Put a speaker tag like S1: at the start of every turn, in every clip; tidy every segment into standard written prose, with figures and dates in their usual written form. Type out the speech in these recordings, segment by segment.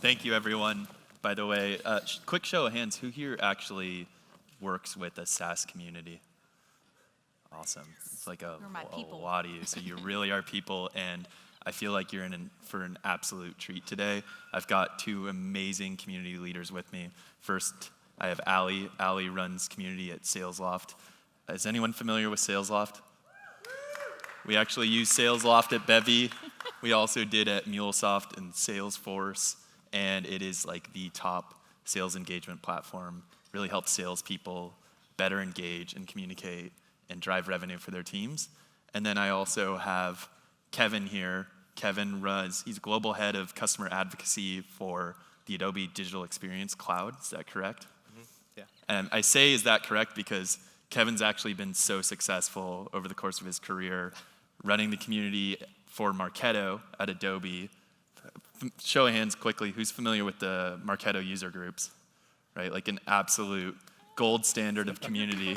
S1: Thank you, everyone. By the way, quick show of hands, who here actually works with a SaaS community? Awesome. It's like a lot of you. So you really are people, and I feel like you're in for an absolute treat today. I've got two amazing community leaders with me. First, I have Allie. Allie runs community at Salesloft. Is anyone familiar with Salesloft? We actually use Salesloft at Bevy. We also did at MuleSoft and Salesforce, and it is like the top sales engagement platform. Really helps salespeople better engage and communicate and drive revenue for their teams. And then I also have Kevin here. Kevin he's global head of customer advocacy for the Adobe Digital Experience Cloud. Is that correct? Mm-hmm. Yeah. And I say, is that correct? Because Kevin's actually been so successful over the course of his career running the community for Marketo at Adobe. Show of hands quickly, who's familiar with the Marketo user groups? Right, like an absolute gold standard of community.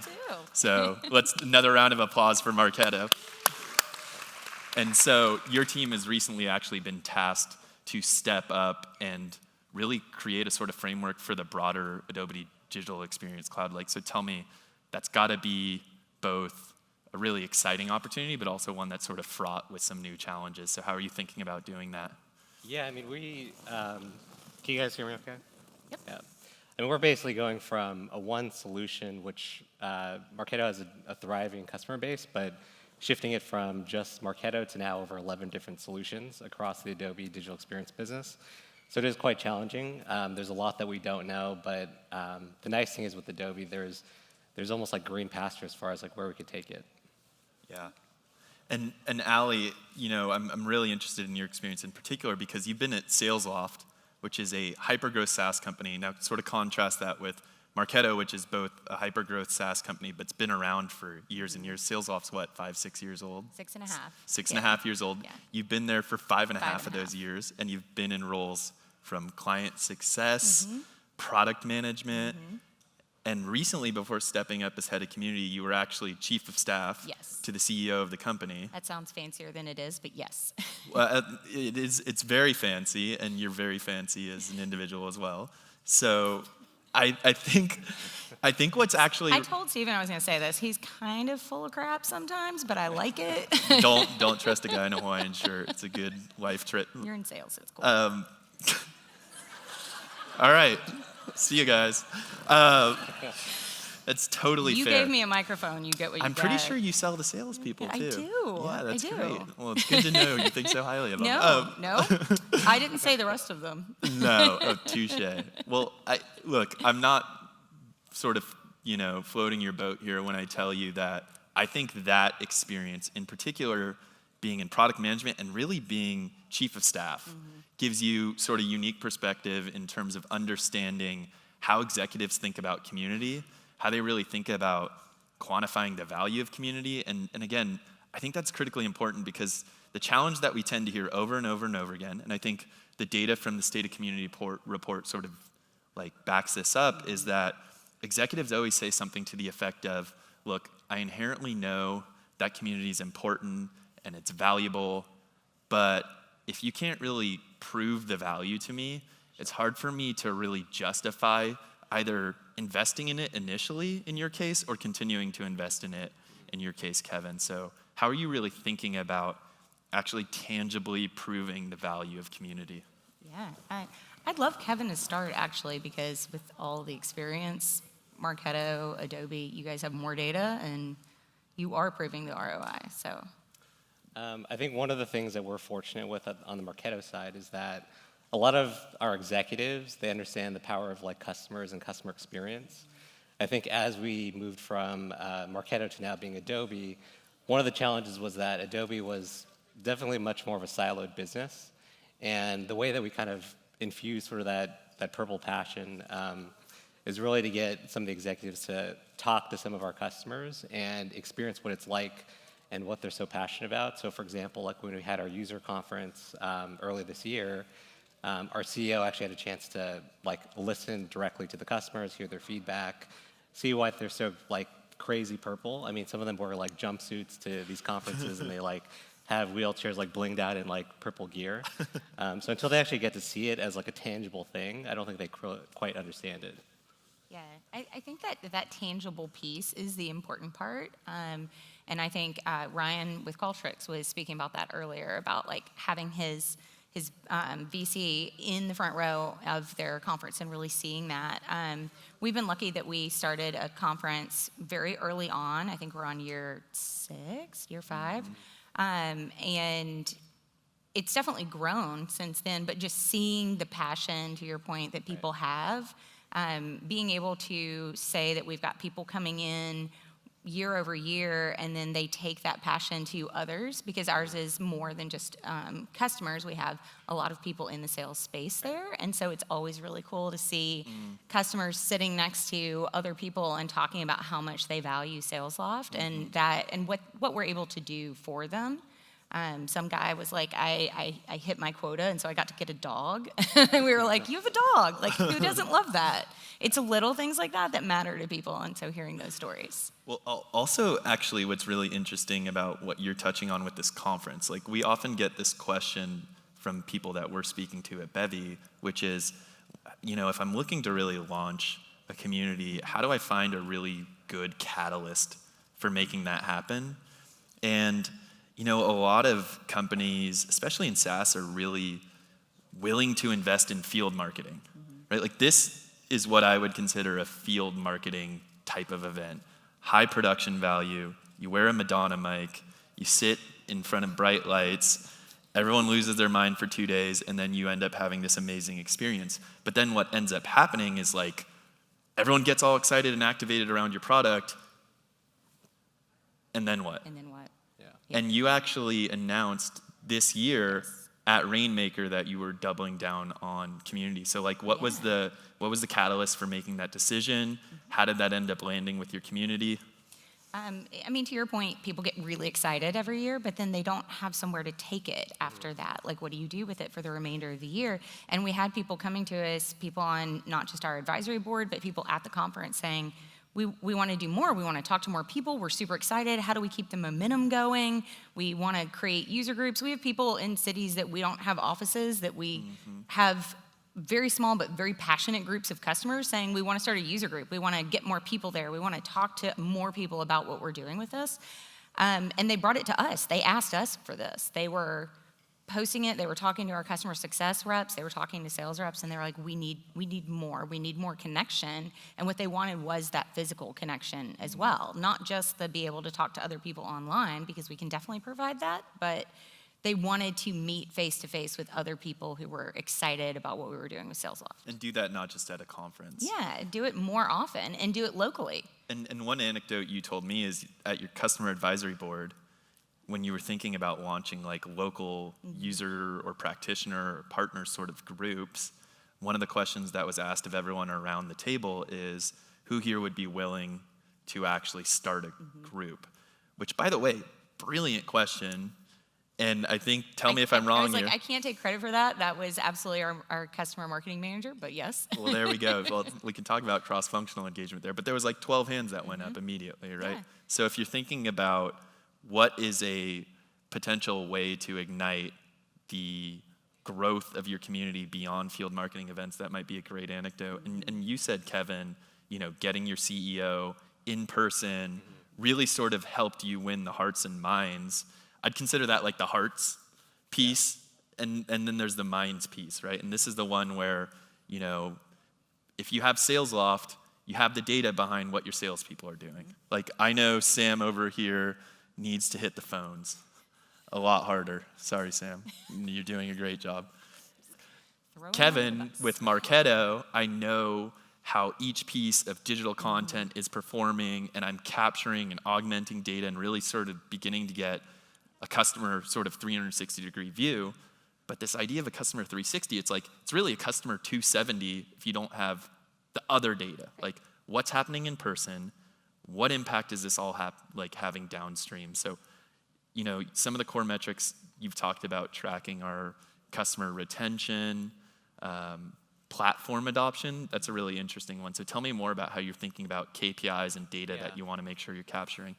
S1: So another round of applause for Marketo. And so your team has recently actually been tasked to step up and really create a sort of framework for the broader Adobe Digital Experience Cloud. So tell me, that's gotta be both a really exciting opportunity, but also one that's sort of fraught with some new challenges. So how are you thinking about doing that?
S2: Yeah, I mean, can you guys hear me okay? Yep. Yeah. I mean, we're basically going from a one solution, which Marketo has a thriving customer base, but shifting it from just Marketo to now over 11 different solutions across the Adobe Digital Experience business. So it is quite challenging. There's a lot that we don't know, but the nice thing is with Adobe, there's almost like green pasture as far as like where we could take it.
S1: Yeah. And Allie, I'm really interested in your experience in particular because you've been at Salesloft, which is a hyper-growth SaaS company. Now, sort of contrast that with Marketo, which is both a hyper-growth SaaS company, but it's been around for years and years. Salesloft's what, 5-6 years old?
S3: 6.5.
S1: 6.5 years old.
S3: Yeah.
S1: You've been there for 5.5 of those years, and you've been in roles from client success, product management, and recently, before stepping up as head of community, you were actually chief of staff to the CEO of the company.
S3: That sounds fancier than it is, but yes.
S1: Well, it's very fancy, and you're very fancy as an individual as well. So I think what's actually...
S3: I told Steven I was going to say this. He's kind of full of crap sometimes, but I like it.
S1: Don't trust a guy in a Hawaiian shirt. It's a good wife trick.
S3: You're in sales. It's cool.
S1: All right. See you guys. That's totally fair.
S3: You gave me a microphone. You get what you
S1: I'm
S3: get.
S1: pretty sure you sell to salespeople, too.
S3: I do.
S1: Yeah, that's
S3: I do.
S1: great. Well, it's good to know you think so highly of them.
S3: No. I didn't say the rest of them.
S1: No. Oh, touche. Well, look, I'm not sort of, floating your boat here when I tell you that I think that experience, in particular, being in product management and really being chief of staff, gives you sort of unique perspective in terms of understanding how executives think about community, how they really think about quantifying the value of community. And again, I think that's critically important because the challenge that we tend to hear over and over and over again, and I think the data from the State of Community report sort of like backs this up, is that executives always say something to the effect of, look, I inherently know that community is important and it's valuable, but if you can't really prove the value to me, it's hard for me to really justify either investing in it initially in your case or continuing to invest in it in your case, Kevin. So how are you really thinking about actually tangibly proving the value of community?
S3: Yeah, I'd love Kevin to start actually, because with all the experience, Marketo, Adobe, you guys have more data and you are proving the ROI, so.
S2: I think one of the things that we're fortunate with on the Marketo side is that a lot of our executives, they understand the power of like customers and customer experience. I think as we moved from Marketo to now being Adobe, one of the challenges was that Adobe was definitely much more of a siloed business. And the way that we kind of infuse sort of that purple passion is really to get some of the executives to talk to some of our customers and experience what it's like and what they're so passionate about. So for example, like when we had our user conference early this year, our CEO actually had a chance to like listen directly to the customers, hear their feedback, see why they're so like crazy purple. I mean, some of them wear like jumpsuits to these conferences and they like have wheelchairs like blinged out in like purple gear. So until they actually get to see it as like a tangible thing, I don't think they quite understand it.
S3: Yeah, I think that tangible piece is the important part. And I think Ryan with Qualtrics was speaking about that earlier, about like having his VC in the front row of their conference and really seeing that. We've been lucky that we started a conference very early on. I think we're on year 6, year 5. And it's definitely grown since then, but just seeing the passion, to your point, that people have, being able to say that we've got people coming in year over year, and then they take that passion to others, because ours is more than just customers. We have a lot of people in the sales space there, and so it's always really cool to see customers sitting next to other people and talking about how much they value Salesloft and what we're able to do for them. Some guy was like, I hit my quota, and so I got to get a dog. And we were like, you have a dog. Like, who doesn't love that? It's little things like that that matter to people, and so hearing those stories.
S1: Well, also, actually, what's really interesting about what you're touching on with this conference, like, we often get this question from people that we're speaking to at Bevy, which is, if I'm looking to really launch a community, how do I find a really good catalyst for making that happen? And a lot of companies, especially in SaaS, are really willing to invest in field marketing, right? Like, this is what I would consider a field marketing type of event. High production value, you wear a Madonna mic, you sit in front of bright lights, everyone loses their mind for 2 days, and then you end up having this amazing experience. But then what ends up happening is, like, everyone gets all excited and activated around your product, and then what?
S3: And then what?
S1: And you actually announced this year at Rainmaker that you were doubling down on community. So, like, what was the catalyst for making that decision? How did that end up landing with your community?
S3: To your point, people get really excited every year, but then they don't have somewhere to take it after that. Like, what do you do with it for the remainder of the year? And we had people coming to us, people on not just our advisory board, but people at the conference saying, we want to do more. We want to talk to more people. We're super excited. How do we keep the momentum going? We want to create user groups. We have people in cities that we don't have offices, that we have very small but very passionate groups of customers saying, we want to start a user group. We want to get more people there. We want to talk to more people about what we're doing with this. And they brought it to us. They asked us for this. They were posting it. They were talking to our customer success reps. They were talking to sales reps, and they were like, we need more. We need more connection. And what they wanted was that physical connection as well, not just the be able to talk to other people online, because we can definitely provide that, but they wanted to meet face-to-face with other people who were excited about what we were doing with Salesloft.
S1: And do that not just at a conference.
S3: Yeah, do it more often and do it locally.
S1: And one anecdote you told me is at your customer advisory board, when you were thinking about launching like local user or practitioner or partner sort of groups, one of the questions that was asked of everyone around the table is, who here would be willing to actually start a group? Which, by the way, brilliant question. And I think, tell me if I'm wrong here.
S3: I can't take credit for that. That was absolutely our customer marketing manager, but yes.
S1: Well, there we go. Well, we can talk about cross-functional engagement there, but there was like 12 hands that went up immediately, right?
S3: Yeah.
S1: So if you're thinking about what is a potential way to ignite the growth of your community beyond field marketing events, that might be a great anecdote. And you said, Kevin, getting your CEO in person really sort of helped you win the hearts and minds. I'd consider that like the hearts piece, and then there's the minds piece, right? And this is the one where, if you have Salesloft, you have the data behind what your salespeople are doing. Like, I know Sam over here needs to hit the phones a lot harder. Sorry, Sam. You're doing a great job. Kevin, with Marketo, I know how each piece of digital content is performing, and I'm capturing and augmenting data and really sort of beginning to get a customer sort of 360-degree view. But this idea of a customer 360, it's really a customer 270 if you don't have the other data. Like, what's happening in person? What impact is this all having downstream? So, some of the core metrics you've talked about tracking are customer retention, platform adoption. That's a really interesting one. So tell me more about how you're thinking about KPIs and data that you want to make sure you're capturing.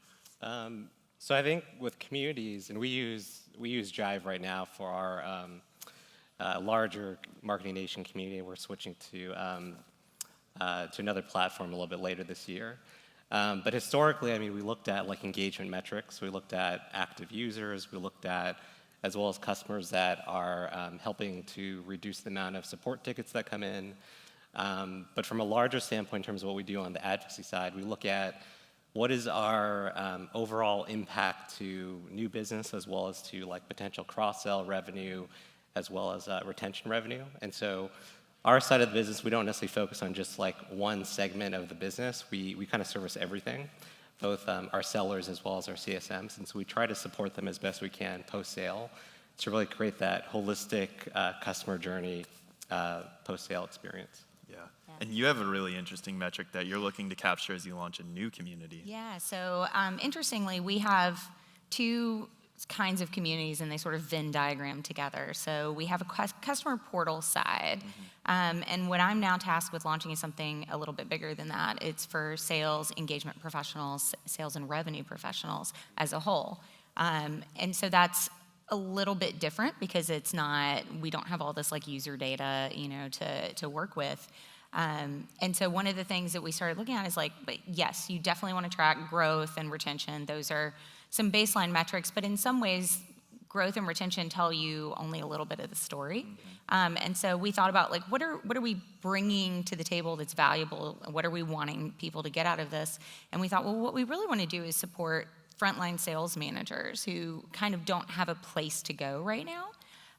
S2: So I think with communities, and we use Jive right now for our larger Marketing Nation community. We're switching to another platform a little bit later this year. But historically, I mean, we looked at like engagement metrics. We looked at active users. We looked at as well as customers that are helping to reduce the amount of support tickets that come in. But from a larger standpoint, in terms of what we do on the advocacy side, we look at what is our overall impact to new business as well as to like potential cross-sell revenue as well as retention revenue. And so our side of the business, we don't necessarily focus on just like one segment of the business. We kind of service everything, both our sellers as well as our CSMs. And so we try to support them as best we can post-sale to really create that holistic customer journey post-sale experience.
S1: Yeah. And you have a really interesting metric that you're looking to capture as you launch a new community.
S3: Yeah, so interestingly, we have two kinds of communities, and they sort of Venn diagram together. So we have a customer portal side, and what I'm now tasked with launching is something a little bit bigger than that. It's for sales, engagement professionals, sales and revenue professionals as a whole. And so that's a little bit different because it's not, we don't have all this like user data, you know, to work with. And so one of the things that we started looking at is like, but yes, you definitely want to track growth and retention. Those are some baseline metrics, but in some ways, growth and retention tell you only a little bit of the story. And so we thought about like, what are we bringing to the table that's valuable? What are we wanting people to get out of this? And we thought, well, what we really want to do is support frontline sales managers who kind of don't have a place to go right now.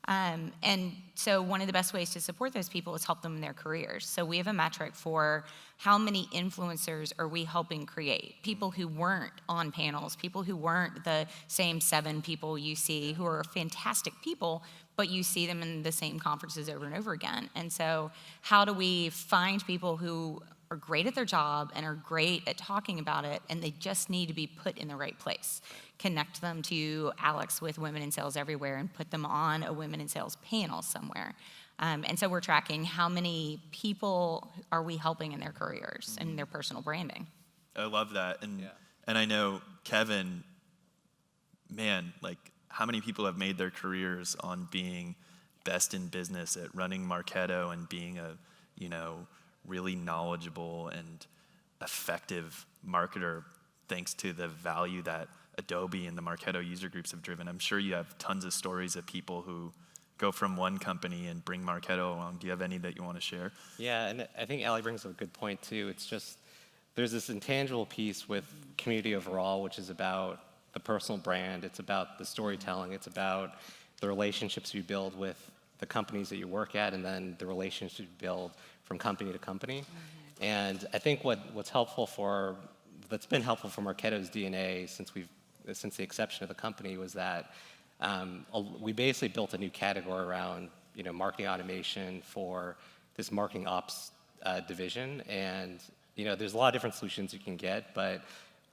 S3: And so one of the best ways to support those people is help them in their careers. So we have a metric for how many influencers are we helping create? People who weren't on panels, people who weren't the same 7 people you see who are fantastic people, but you see them in the same conferences over and over again. And so how do we find people who are great at their job and are great at talking about it, and they just need to be put in the right place? Connect them to Alex with Women in Sales Everywhere and put them on a Women in Sales panel somewhere. And so we're tracking how many people are we helping in their careers and their personal branding.
S1: I love that. And I know, Kevin, man, like how many people have made their careers on being best in business at running Marketo and being a, you know, really knowledgeable and effective marketer thanks to the value that Adobe and the Marketo user groups have driven. I'm sure you have tons of stories of people who go from one company and bring Marketo along. Do you have any that you want to share?
S2: Yeah, and I think Ali brings up a good point too. It's just, there's this intangible piece with community overall, which is about the personal brand. It's about the storytelling. It's about the relationships you build with the companies that you work at, and then the relationships you build from company to company. And I think what's helpful that's been helpful for Marketo's DNA since the inception of the company was that we basically built a new category around, you know, marketing automation for this marketing ops division. And, you know, there's a lot of different solutions you can get, but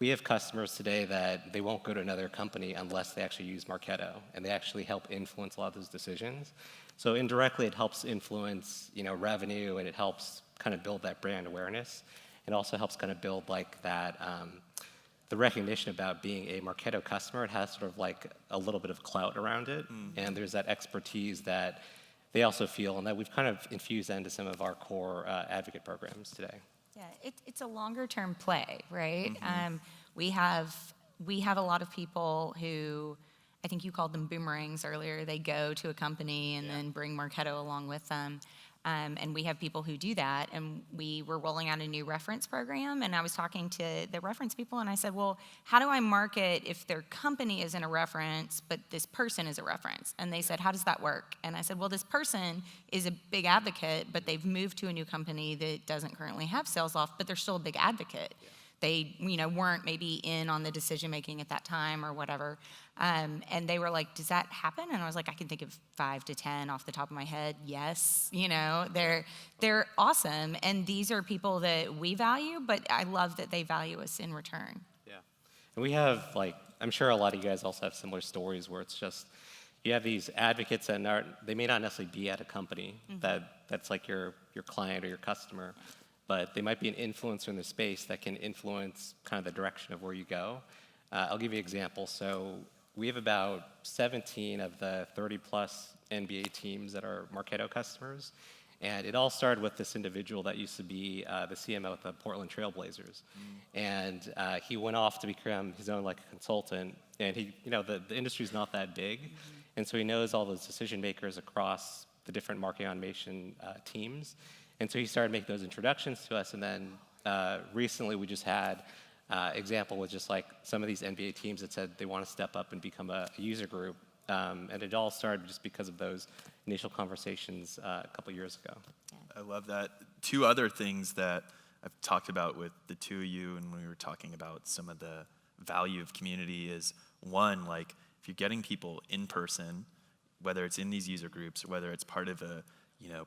S2: we have customers today that they won't go to another company unless they actually use Marketo, and they actually help influence a lot of those decisions. So indirectly, it helps influence, you know, revenue, and it helps kind of build that brand awareness. It also helps kind of build like that, the recognition about being a Marketo customer. It has sort of like a little bit of clout around it, and there's that expertise that they also feel, and that we've kind of infused that into some of our core advocate programs today.
S3: Yeah, it's a longer term play, right? We have a lot of people who, I think you called them boomerangs earlier. They go to a company and then bring Marketo along with them. And we have people who do that, and we were rolling out a new reference program, and I was talking to the reference people, and I said, well, how do I market if their company isn't a reference, but this person is a reference? And they said, how does that work? And I said, well, this person is a big advocate, but they've moved to a new company that doesn't currently have Salesloft, but they're still a big advocate. They, you know, weren't maybe in on the decision making at that time or whatever. And they were like, does that happen? And I was like, I can think of 5 to 10 off the top of my head. Yes, you know, they're awesome. And these are people that we value, but I love that they value us in return.
S2: Yeah. And we have, like, I'm sure a lot of you guys also have similar stories where it's just, you have these advocates that they may not necessarily be at a company that's like your client or your customer, but they might be an influencer in the space that can influence kind of the direction of where you go. I'll give you an example. So we have about 17 of the 30-plus NBA teams that are Marketo customers. And it all started with this individual that used to be the CMO at the Portland Trailblazers. And he went off to become his own consultant. And the industry's not that big. And so he knows all those decision makers across the different marketing automation teams. And so he started making those introductions to us. And then recently we just had example with just some of these NBA teams that said they want to step up and become a user group. And it all started just because of those initial conversations a couple years ago.
S1: I love that. Two other things that I've talked about with the two of you, and when we were talking about some of the value of community, is one, if you're getting people in person, whether it's in these user groups or whether it's part of a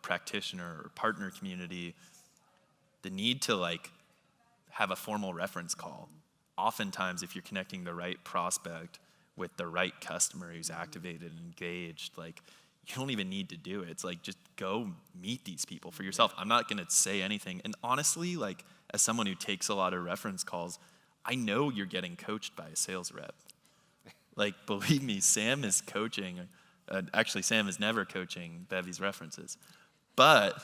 S1: practitioner or partner community, the need to have a formal reference call. Oftentimes, if you're connecting the right prospect with the right customer who's activated and engaged, you don't even need to do it. It's just go meet these people for yourself. I'm not gonna say anything. And honestly, as someone who takes a lot of reference calls, I know you're getting coached by a sales rep. Believe me, Sam is coaching. Actually, Sam is never coaching Bevy's references. But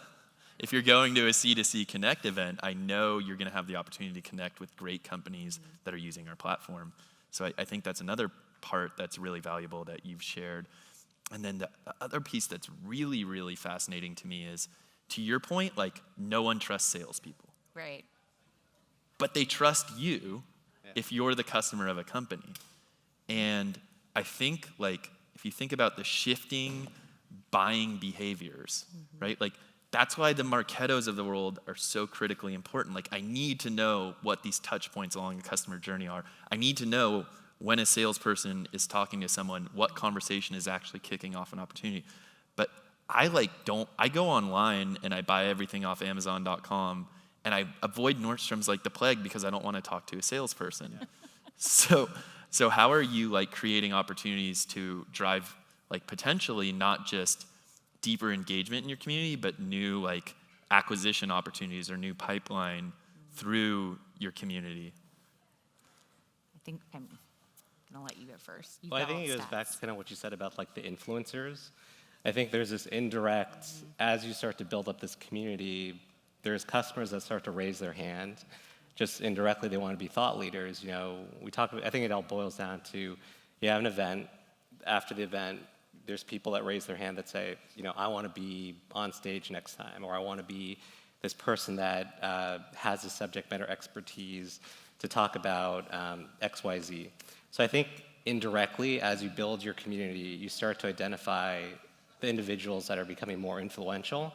S1: if you're going to a C2C Connect event, I know you're gonna have the opportunity to connect with great companies that are using our platform. So I think that's another part that's really valuable that you've shared. And then the other piece that's really, really fascinating to me is, to your point, no one trusts salespeople.
S3: Right.
S1: But they trust you if you're the customer of a company. And I think, if you think about the shifting buying behaviors, right? That's why the Marketos of the world are so critically important. I need to know what these touch points along the customer journey are. I need to know when a salesperson is talking to someone, what conversation is actually kicking off an opportunity. But I go online and I buy everything off Amazon.com, and I avoid Nordstrom's like the plague because I don't want to talk to a salesperson. So how are you creating opportunities to drive potentially not just deeper engagement in your community, but new acquisition opportunities or new pipeline through your community?
S3: I think I'm going to let you go first.
S2: Well, I think it goes back to kind of what you said about the influencers. I think there's this indirect, as you start to build up this community, there's customers that start to raise their hand. Just indirectly, they want to be thought leaders. I think it all boils down to, you have an event. After the event, there's people that raise their hand that say, I want to be on stage next time, or I want to be this person that has the subject matter expertise to talk about X, Y, Z. So I think indirectly, as you build your community, you start to identify the individuals that are becoming more influential.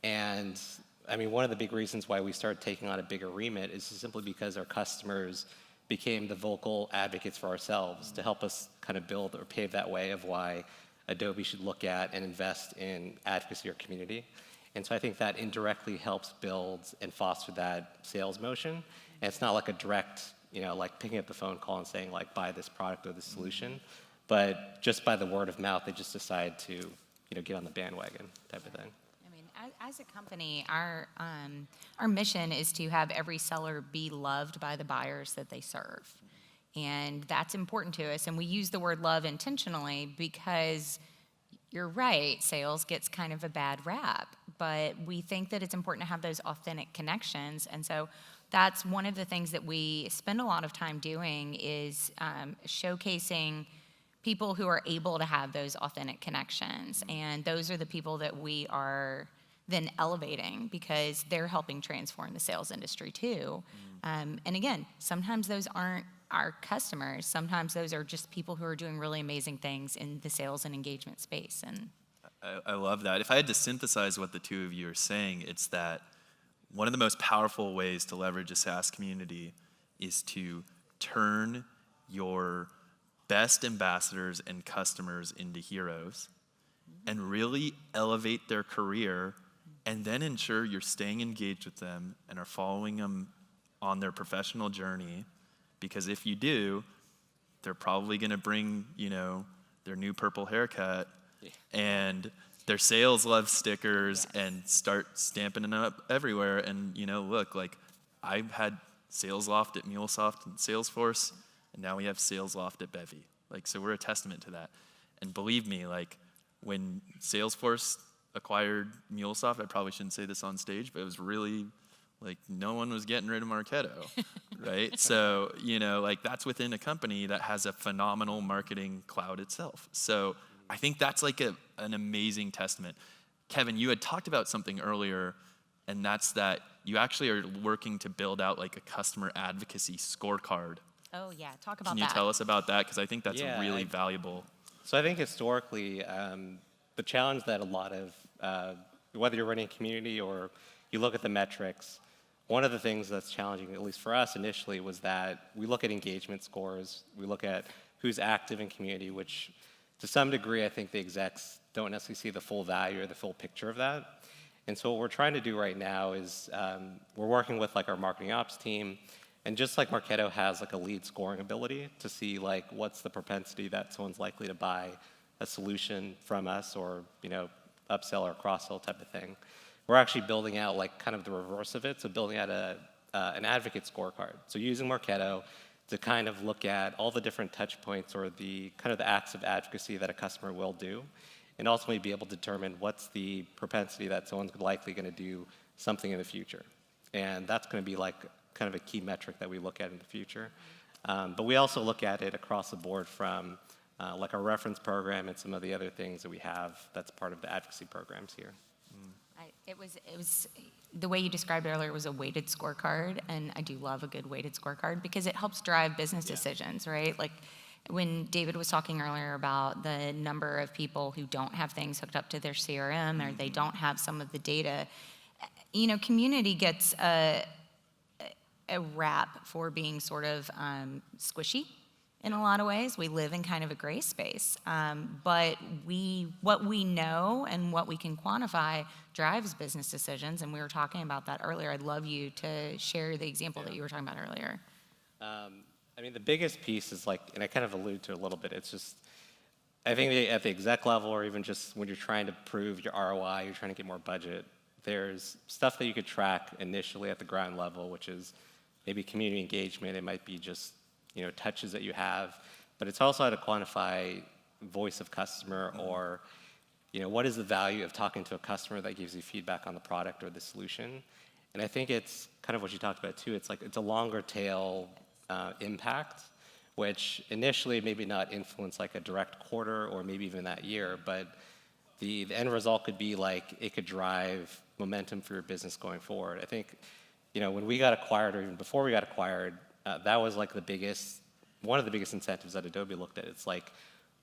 S2: And one of the big reasons why we started taking on a bigger remit is simply because our customers became the vocal advocates for ourselves to help us kind of build or pave that way of why Adobe should look at and invest in advocacy or community. And so I think that indirectly helps build and foster that sales motion. And it's not a direct, picking up the phone call and saying buy this product or this solution, but just by the word of mouth, they just decide to, get on the bandwagon type of thing.
S3: As a company, our mission is to have every seller be loved by the buyers that they serve. And that's important to us. And we use the word love intentionally because you're right, sales gets kind of a bad rap. But we think that it's important to have those authentic connections. And so that's one of the things that we spend a lot of time doing is showcasing people who are able to have those authentic connections. And those are the people that we are then elevating because they're helping transform the sales industry too. And again, sometimes those aren't our customers. Sometimes those are just people who are doing really amazing things in the sales and engagement space. And
S1: I love that. If I had to synthesize what the two of you are saying, it's that one of the most powerful ways to leverage a SaaS community is to turn your best ambassadors and customers into heroes and really elevate their career, and then ensure you're staying engaged with them and are following them on their professional journey. Because if you do, they're probably going to bring, their new purple haircut and their sales love stickers and start stamping them up everywhere. And, look, I've had Salesloft at MuleSoft and Salesforce. and now we have Salesloft at Bevy. Like, so we're a testament to that. And believe me, like, when Salesforce acquired MuleSoft, I probably shouldn't say this on stage, but it was really, like, no one was getting rid of Marketo, right? So, you know, like, that's within a company that has a phenomenal marketing cloud itself. So I think that's like an amazing testament. Kevin, you had talked about something earlier, and that's that you actually are working to build out like a customer advocacy scorecard.
S3: Oh yeah, talk about that.
S1: Can you tell us about that? Because I think that's really valuable.
S2: So I think historically, the challenge that a lot of, whether you're running a community or you look at the metrics, one of the things that's challenging, at least for us initially, was that we look at engagement scores, we look at who's active in community, which to some degree I think the execs don't necessarily see the full value or the full picture of that. And so what we're trying to do right now is we're working with like our marketing ops team, and just like Marketo has like a lead scoring ability to see like what's the propensity that someone's likely to buy a solution from us, or you know, upsell or cross-sell type of thing. We're actually building out like kind of the reverse of it, so building out an advocate scorecard. So using Marketo to kind of look at all the different touch points or the kind of the acts of advocacy that a customer will do, and ultimately be able to determine what's the propensity that someone's likely going to do something in the future. And that's going to be like kind of a key metric that we look at in the future. But we also look at it across the board from like our reference program and some of the other things that we have that's part of the advocacy programs here.
S3: It was the way you described it earlier was a weighted scorecard, and I do love a good weighted scorecard because it helps drive business decisions, right? Like when David was talking earlier about the number of people who don't have things hooked up to their CRM or they don't have some of the data, you know, community gets a rap for being sort of squishy in a lot of ways. We live in kind of a gray space, but what we know and what we can quantify drives business decisions, and we were talking about that earlier. I'd love you to share the example that you were talking about earlier.
S2: I mean, the biggest piece is like, and I kind of alluded to it a little bit, it's just, I think at the exec level, or even just when you're trying to prove your ROI, you're trying to get more budget, there's stuff that you could track initially at the ground level, which is maybe community engagement. It might be just, you know, touches that you have, but it's also how to quantify voice of customer, or, you know, what is the value of talking to a customer that gives you feedback on the product or the solution. And I think it's kind of what you talked about too. It's like, it's a longer tail impact, which initially maybe not influence like a direct quarter or maybe even that year, but the end result could be like, it could drive momentum for your business going forward. I think, you know, when we got acquired, or even before we got acquired, that was like one of the biggest incentives that Adobe looked at. It's like,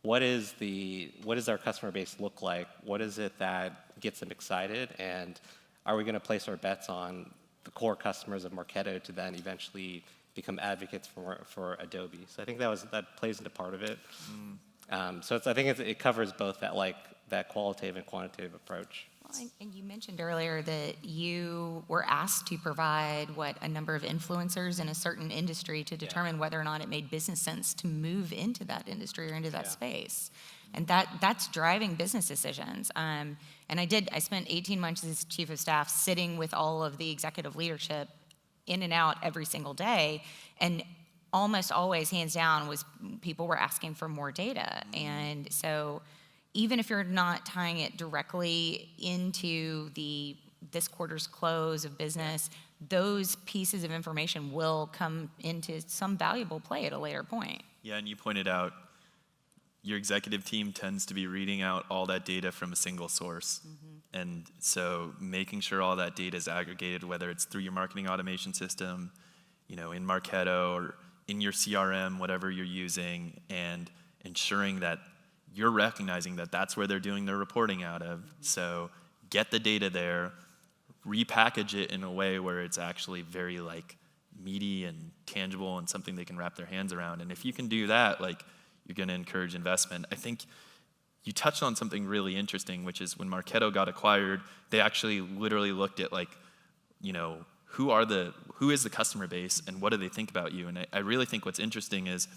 S2: what does our customer base look like? What is it that gets them excited? And are we going to place our bets on the core customers of Marketo to then eventually become advocates for Adobe? So I think that plays into part of it. So I think it covers both that qualitative and quantitative approach.
S3: Well, and you mentioned earlier that you were asked to provide a number of influencers in a certain industry to determine whether or not it made business sense to move into that industry or into that space. And that's driving business decisions. And I spent 18 months as chief of staff sitting with all of the executive leadership in and out every single day. And almost always, hands down, people were asking for more data. And so even if you're not tying it directly into this quarter's close of business, those pieces of information will come into some valuable play at a later point.
S1: Yeah, and you pointed out your executive team tends to be reading out all that data from a single source. And so making sure all that data is aggregated, whether it's through your marketing automation system, you know, in Marketo or in your CRM, whatever you're using, and ensuring that you're recognizing that that's where they're doing their reporting out of. So get the data there, repackage it in a way where it's actually very like meaty and tangible and something they can wrap their hands around. And if you can do that, like, you're going to encourage investment. I think you touched on something really interesting, which is when Marketo got acquired, they actually literally looked at like, you know, who is the customer base and what do they think about you? And I really think what's interesting is,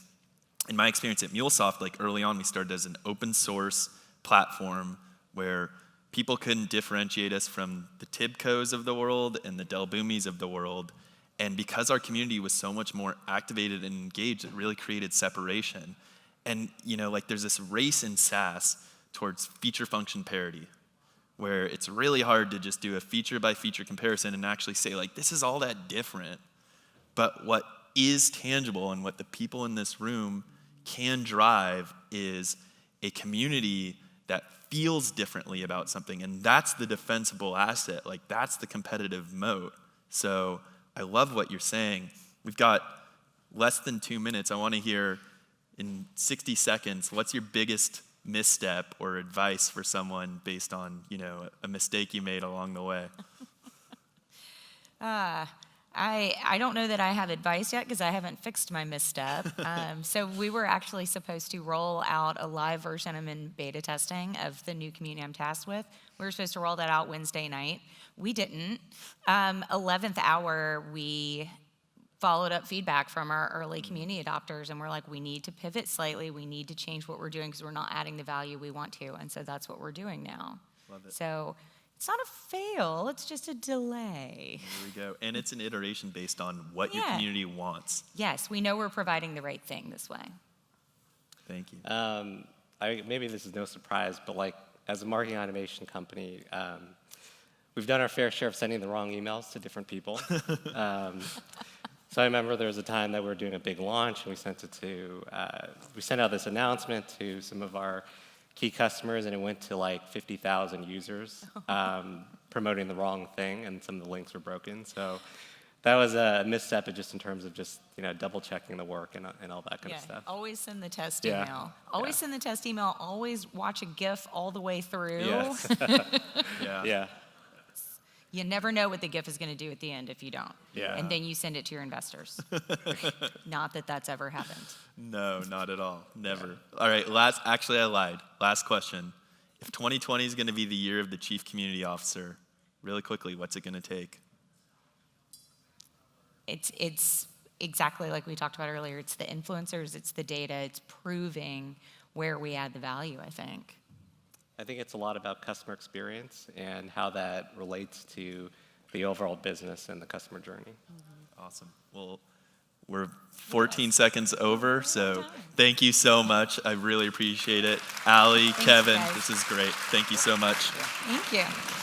S1: in my experience at MuleSoft, like early on, we started as an open source platform where people couldn't differentiate us from the Tibcos of the world and the Del Boomies of the world. And because our community was so much more activated and engaged, it really created separation. And like there's this race in SaaS towards feature function parity, where it's really hard to just do a feature by feature comparison and actually say like, this is all that different. But what is tangible and what the people in this room can drive is a community that feels differently about something. And that's the defensible asset. Like that's the competitive moat. So I love what you're saying. We've got less than 2 minutes. I want to hear in 60 seconds, what's your biggest misstep or advice for someone based on, a mistake you made along the way?
S3: I don't know that I have advice yet because I haven't fixed my misstep. So we were actually supposed to roll out a live version. I'm in beta testing of the new community I'm tasked with. We were supposed to roll that out Wednesday night. We didn't. 11th hour, we followed up feedback from our early community adopters, and we're like, we need to pivot slightly. We need to change what we're doing because we're not adding the value we want to. And so that's what we're doing now.
S1: Love it.
S3: So it's not a fail, it's just a delay.
S1: There we go. And it's an iteration based on what your community wants.
S3: Yes, we know we're providing the right thing this way.
S1: Thank you.
S2: Maybe this is no surprise, but like as a marketing automation company, we've done our fair share of sending the wrong emails to different people. So I remember there was a time that we were doing a big launch, and we sent out this announcement to some of our key customers, and it went to like 50,000 users, promoting the wrong thing, and some of the links were broken. So that was a misstep just in terms of just double checking the work and all that kind of stuff.
S3: Always send the test email. Always send the test email. Always watch a GIF all the way through.
S2: Yes. Yeah.
S3: You never know what the GIF is going to do at the end if you don't.
S2: Yeah.
S3: And then you send it to your investors. Not that that's ever happened.
S1: No, not at all. Never. All right, actually I lied. Last question. If 2020 is going to be the year of the chief community officer, really quickly, what's it going to take?
S3: It's exactly like we talked about earlier. It's the influencers, it's the data, it's proving where we add the value, I think.
S2: I think it's a lot about customer experience and how that relates to the overall business and the customer journey.
S3: Mm-hmm.
S1: Awesome. Well, we're 14 seconds over, so thank you so much. I really appreciate it. Allie, Kevin, this is great. Thank you so much.
S3: Thank you.